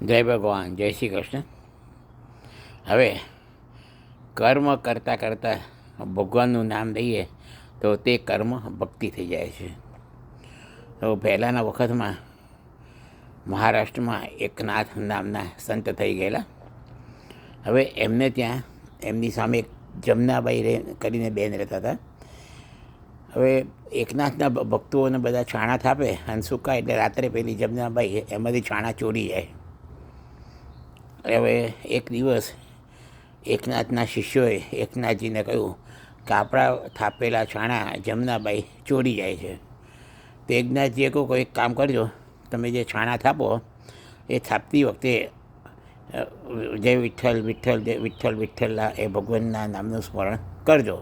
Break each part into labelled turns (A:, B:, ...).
A: જય ભગવાન, જય શ્રી કૃષ્ણ. હવે કર્મ કરતાં કરતાં ભગવાનનું નામ લઈએ તો તે કર્મ ભક્તિ થઈ જાય છે. તો પહેલાંના વખતમાં મહારાષ્ટ્રમાં એકનાથ નામના સંત થઈ ગયેલા. હવે એમને ત્યાં એમની સામે એક જમનાબાઈ કરીને બેન રહેતા હતા. હવે એકનાથના ભક્તોને બધા છાણા થાપે અને સુકાય એટલે રાત્રે પેલી જમનાબાઈ એમાંથી છાણા ચોરી જાય. હવે એક દિવસ એકનાથના શિષ્યોએ એકનાથજીને કહ્યું કે આપણા થાપેલા છાણા જમનાબાઈ ચોરી જાય છે. તો એકનાથજીએ કહ્યું કે એક કામ કરજો, તમે જે છાણા થાપો એ થાપતી વખતે જય વિઠ્ઠલ વિઠ્ઠલ જય વિઠ્ઠલ વિઠ્ઠલના એ ભગવાનના નામનું સ્મરણ કરજો.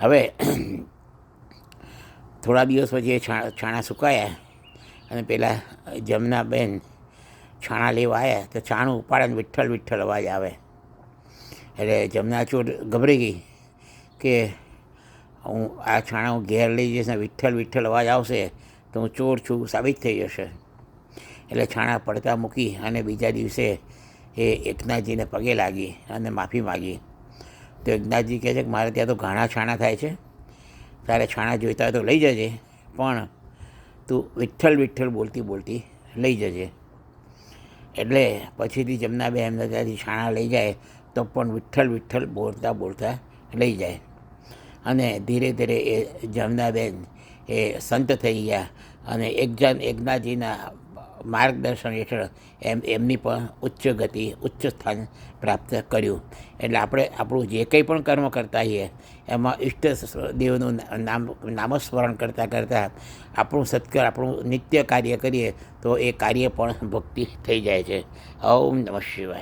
A: હવે થોડા દિવસ પછી એ છાણા સુકાયા અને પેલા જમનાબેન છાણા લેવા આવ્યા તો છાણું ઉપાડે વિઠ્ઠલ વિઠ્ઠલ અવાજ આવે. એટલે જમના ચોર ગભરાઈ ગઈ કે હું આ છાણા હું ઘેર લઈ જઈશ ને વિઠ્ઠલ વિઠ્ઠલ અવાજ આવશે તો હું ચોર છું સાબિત થઈ જશે. એટલે છાણા પડતા મૂકી અને બીજા દિવસે એ એકનાથજીને પગે લાગી અને માફી માગી. તો એકનાથજી કહે છે કે મારે ત્યાં તો ઘણા છાણા થાય છે, તારે છાણા જોઈતા હોય તો લઈ જજે, પણ તું વિઠ્ઠલ વિઠ્ઠલ બોલતી બોલતી લઈ જજે. એટલે પછીથી જમનાબેન એમના ત્યાંથી છાણા લઈ જાય તો પણ વિઠ્ઠલ વિઠ્ઠલ બોલતા બોલતા લઈ જાય. અને ધીરે ધીરે એ જમનાબેન એ સંત થઈ ગયા અને એકનાથજીના માર્ગદર્શન હેઠળ એમની પણ ઉચ્ચ ગતિ ઉચ્ચ સ્થાન પ્રાપ્ત કર્યું. એટલે આપણે આપણું જે કંઈ પણ કર્મ કરતા હોઈએ એમાં ઈષ્ટ દેવનું નામસ્મરણ કરતાં કરતાં આપણું સત્કર આપણું નિત્ય કાર્ય કરીએ તો એ કાર્ય પણ ભક્તિ થઈ જાય છે. ઓમ નમઃ શિવાય.